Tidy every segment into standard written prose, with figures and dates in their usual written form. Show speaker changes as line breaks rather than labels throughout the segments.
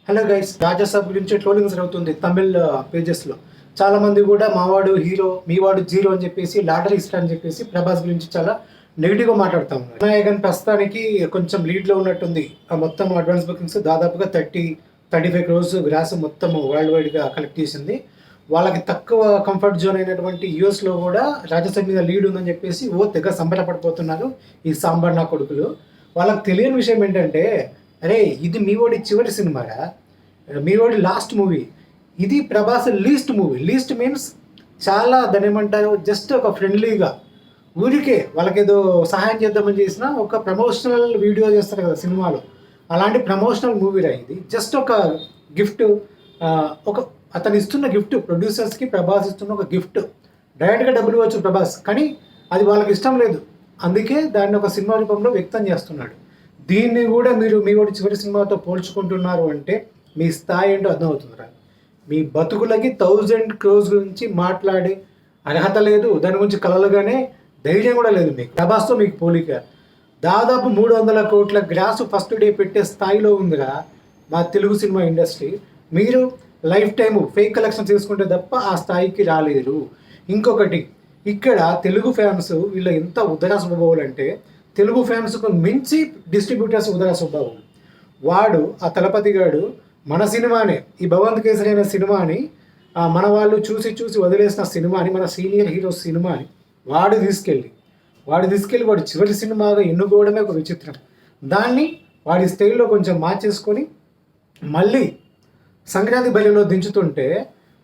Hello guys, Raja Saab గురించి trollings అవుతుంది తమిళ్ పేజెస్లో. చాలామంది కూడా మావాడు హీరో మీవాడు జీరో అని చెప్పేసి లాటరీ ఇస్తా అని చెప్పేసి ప్రభాస్ గురించి చాలా నెగిటివ్గా మాట్లాడుతూ ఉన్నారు. వినాయకన్ ప్రస్తుతానికి కొంచెం లీడ్లో ఉన్నట్టుంది. ఆ మొత్తం అడ్వాన్స్ బుకింగ్స్ దాదాపుగా 35 క్రోర్స్ గ్రాస్ మొత్తం వరల్డ్ వైడ్గా కలెక్ట్ చేసింది. వాళ్ళకి తక్కువ కంఫర్ట్ జోన్ అయినటువంటి యూఎస్లో కూడా రాజాసాబ్ మీద లీడ్ ఉందని చెప్పేసి తెగ సంబరపడిపోతున్నారు ఈ సాంబార్ నా కొడుకులు. వాళ్ళకి తెలియని విషయం ఏంటంటే, అరే ఇది మీ వాడి చివరి సినిమారా, మీ వాడి లాస్ట్ మూవీ, ఇది Prabhas least movie. Least means చాలా దాని ఏమంటారు, జస్ట్ ఒక ఫ్రెండ్లీగా ఊరికే వాళ్ళకేదో సహాయం చేద్దామని చేసిన ఒక ప్రమోషనల్ వీడియో చేస్తారు కదా సినిమాలో, అలాంటి ప్రమోషనల్ మూవీరా ఇది. జస్ట్ ఒక గిఫ్ట్, ఒక అతను ఇస్తున్న గిఫ్ట్, ప్రొడ్యూసర్స్కి ప్రభాస్ ఇస్తున్న ఒక గిఫ్ట్. డైరెక్ట్గా డబ్బులు ఇవ్వచ్చు ప్రభాస్, కానీ అది వాళ్ళకి ఇష్టం లేదు, అందుకే దాన్ని ఒక సినిమా రూపంలో వ్యక్తం చేస్తున్నాడు. దీన్ని కూడా మీరు మీ వాడి చివరి సినిమాతో పోల్చుకుంటున్నారు అంటే మీ స్థాయి ఏంటో అర్థమవుతుందిరా. మీ బతుకులకి 1000 క్రోర్స్ గురించి మాట్లాడే అర్హత లేదు, దాని గురించి కలలుగానే ధైర్యం కూడా లేదు మీకు. ప్రభాస్తో మీకు పోలిక. దాదాపు 300 కోట్ల గ్రాస్ ఫస్ట్ డే పెట్టే స్థాయిలో ఉందిరా మా తెలుగు సినిమా ఇండస్ట్రీ. మీరు లైఫ్ టైము ఫేక్ కలెక్షన్ తీసుకుంటే తప్ప ఆ స్థాయికి రాలేరు. ఇంకొకటి, ఇక్కడ తెలుగు ఫ్యాన్స్ వీళ్ళ ఎంత ఉదర స్వభావాలు అంటే, తెలుగు ఫ్యాన్స్కు మించి డిస్ట్రిబ్యూటర్స్ ఉదర స్వభావం. వాడు ఆ తలపతి గాడు మన సినిమానే, ఈ భగవంత్ కేసరి అనే సినిమాని మన వాళ్ళు చూసి వదిలేసిన సినిమాని, మన సీనియర్ హీరోస్ సినిమాని వాడు తీసుకెళ్ళి వాడి చివరి సినిమాగా ఎన్నుకోవడమే ఒక విచిత్రం. దాన్ని వాడి స్టైల్లో కొంచెం మార్చేసుకొని మళ్ళీ సంక్రాంతి బలిలో దించుతుంటే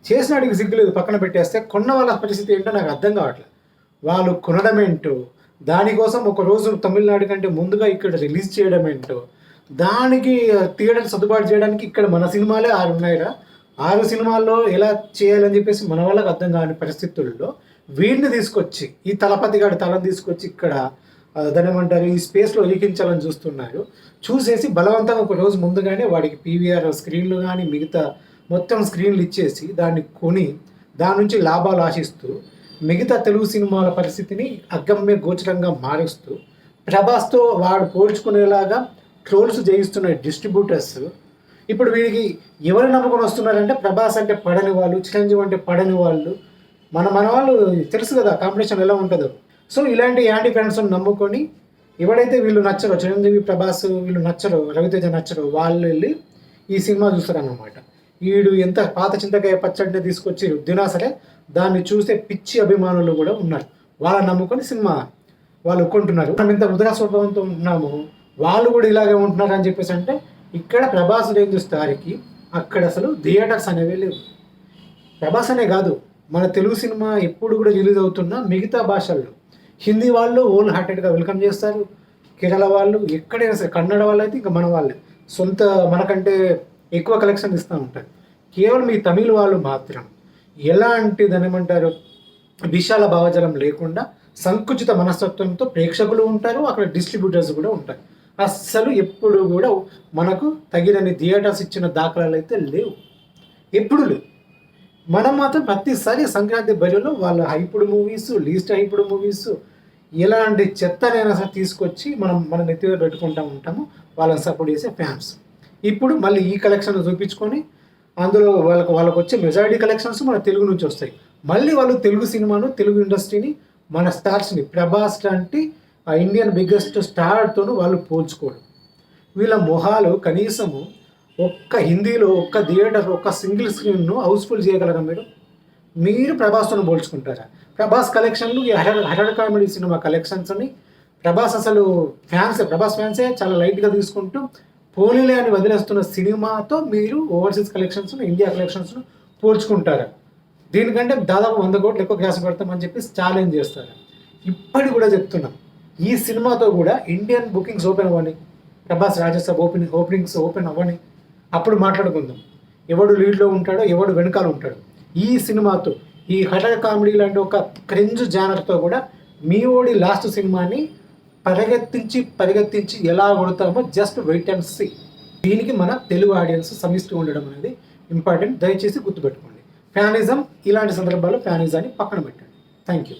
చేసినాడికి సిగ్గులేదు పక్కన పెట్టేస్తే, కొన్న వాళ్ళ పరిస్థితి ఏంటో నాకు అర్థం కావట్లేదు. వాళ్ళు కొనడం ఏంటో, దానికోసం ఒక రోజు తమిళనాడు కంటే ముందుగా ఇక్కడ రిలీజ్ చేయడం ఏంటో, దానికి థియేటర్ సర్దుబాటు చేయడానికి ఇక్కడ మన సినిమాలే 6 ఉన్నాయిరా. 6 సినిమాల్లో ఎలా చేయాలని చెప్పేసి మన వాళ్ళకి అర్థం కాని పరిస్థితుల్లో వీడిని తీసుకొచ్చి, ఈ తలపతి గారి తలను తీసుకొచ్చి ఇక్కడ దాని ఏమంటారు ఈ స్పేస్లో ఎలికించాలని చూస్తున్నారు. చూసేసి బలవంతంగా ఒక రోజు ముందుగానే వాడికి పీవీఆర్ స్క్రీన్లు కానీ మిగతా మొత్తం స్క్రీన్లు ఇచ్చేసి దాన్ని కొని దాని నుంచి లాభాలు ఆశిస్తూ మిగతా తెలుగు సినిమాల పరిస్థితిని అగమ్య గోచరంగా మారుస్తూ ప్రభాస్తో వాడు పోల్చుకునేలాగా ట్రోల్స్ చేయిస్తున్న డిస్ట్రిబ్యూటర్స్ ఇప్పుడు వీడికి ఎవరు నమ్ముకొని వస్తున్నారంటే, ప్రభాస్ అంటే పడని వాళ్ళు, చిరంజీవి అంటే పడని వాళ్ళు, మన వాళ్ళు తెలుసు కదా కాంపిటీషన్ ఎలా ఉంటుందో. సో ఇలాంటి యాంటీ ఫ్యాన్స్ నమ్ముకొని ఎవడైతే వీళ్ళు నచ్చరో, చిరంజీవి ప్రభాస్ వీళ్ళు నచ్చరో, రవితేజ నచ్చరో, వాళ్ళు వెళ్ళి ఈ సినిమా చూస్తారన్నమాట. వీడు ఎంత పాత చింతకాయ పచ్చడిని తీసుకొచ్చి రుద్దినా సరే దాన్ని చూసే పిచ్చి అభిమానులు కూడా ఉన్నారు. వాళ్ళని నమ్ముకొని సినిమా వాళ్ళు కొంటున్నారు. మనం ఇంత వృధా స్వభావంతో ఉంటున్నాము, వాళ్ళు కూడా ఇలాగే ఉంటున్నారు అని చెప్పేసి అంటే, ఇక్కడ ప్రభాస్ రేంజ్ స్థాయికి అక్కడ అసలు థియేటర్స్ అనేవి లేవు. ప్రభాస్ అనే కాదు, మన తెలుగు సినిమా ఎప్పుడు కూడా రిలీజ్ అవుతున్న మిగతా భాషల్లో హిందీ వాళ్ళు హోల్ హార్టెడ్గా వెల్కమ్ చేస్తారు. కేరళ వాళ్ళు ఎక్కడైనా సరే, కన్నడ వాళ్ళు అయితే ఇంకా మన వాళ్ళే సొంత మనకంటే ఎక్కువ కలెక్షన్ ఇస్తూ ఉంటారు. కేవలం ఈ తమిళ వాళ్ళు మాత్రం ఎలాంటి దాని ఏమంటారు విశాల భావజలం లేకుండా సంకుచిత మనస్తత్వంతో ప్రేక్షకులు ఉంటారు, అక్కడ డిస్ట్రిబ్యూటర్స్ కూడా ఉంటారు. అస్సలు ఎప్పుడు కూడా మనకు తగినన్ని థియేటర్స్ ఇచ్చిన దాఖలాలు అయితే లేవు, ఎప్పుడు లేవు. మనం మాత్రం ప్రతిసారి సంక్రాంతి బరిలో వాళ్ళ హైపుడ్ మూవీస్, లీస్ట్ హైపుడ్ మూవీస్, ఎలాంటి చెత్తనైనా సరే తీసుకొచ్చి మన నెత్తిలో పెట్టుకుంటూ ఉంటాము వాళ్ళని సపోర్ట్ చేసే ఫ్యాన్స్. ఇప్పుడు మళ్ళీ ఈ కలెక్షన్ చూపించుకొని అందులో వాళ్ళకు వచ్చే మెజారిటీ కలెక్షన్స్ మన తెలుగు నుంచి వస్తాయి. మళ్ళీ వాళ్ళు తెలుగు సినిమాను, తెలుగు ఇండస్ట్రీని, మన స్టార్స్ని, ప్రభాస్ లాంటి ఆ ఇండియన్ బిగ్గెస్ట్ స్టార్తోనూ వాళ్ళు పోల్చుకోవడం. వీళ్ళ మొహాలు కనీసము ఒక్క హిందీలో ఒక్క థియేటర్ ఒక్క సింగిల్ స్క్రీన్ను హౌస్ఫుల్ చేయగలరా మీరు ప్రభాస్తో పోల్చుకుంటారా? ప్రభాస్ కలెక్షన్లు ఈ హర్రర్ కామెడీ సినిమా కలెక్షన్స్ని ప్రభాస్ అసలు ప్రభాస్ ఫ్యాన్సే చాలా లైట్గా తీసుకుంటూ పోలీలే అని వదిలేస్తున్న సినిమాతో మీరు ఓవర్సీస్ కలెక్షన్స్ను, ఇండియా కలెక్షన్స్ను పోల్చుకుంటారా? దీనికంటే దాదాపు 100 కోట్లు ఎక్కువ గ్యాస్ పెడతామని చెప్పి ఛాలెంజ్ చేస్తారు. ఇప్పటికి కూడా చెప్తున్నాం, ఈ సినిమాతో కూడా ఇండియన్ బుకింగ్స్ ఓపెన్ అవ్వని, ప్రభాస్ రాజసాబ్ ఓపెనింగ్స్ ఓపెన్ అవ్వని, అప్పుడు మాట్లాడుకుందాం ఎవడు లీడ్లో ఉంటాడో, ఎవడు వెనకాల ఉంటాడో. ఈ సినిమాతో ఈ హర్రర్ కామెడీ లాంటి ఒక క్రింజ్ జానర్తో కూడా మీ ఓడి లాస్ట్ సినిమాని పరిగెత్తించి ఎలా కొడతామో జస్ట్ వెయిట్ అండ్ సీ. దీనికి మన తెలుగు ఆడియన్స్ సమిస్తూ ఉండడం అనేది ఇంపార్టెంట్. దయచేసి గుర్తుపెట్టుకోండి. ఫ్యానిజం ఇలాంటి సందర్భాల్లో ఫ్యానిజాన్ని పక్కన పెట్టండి. Thank you.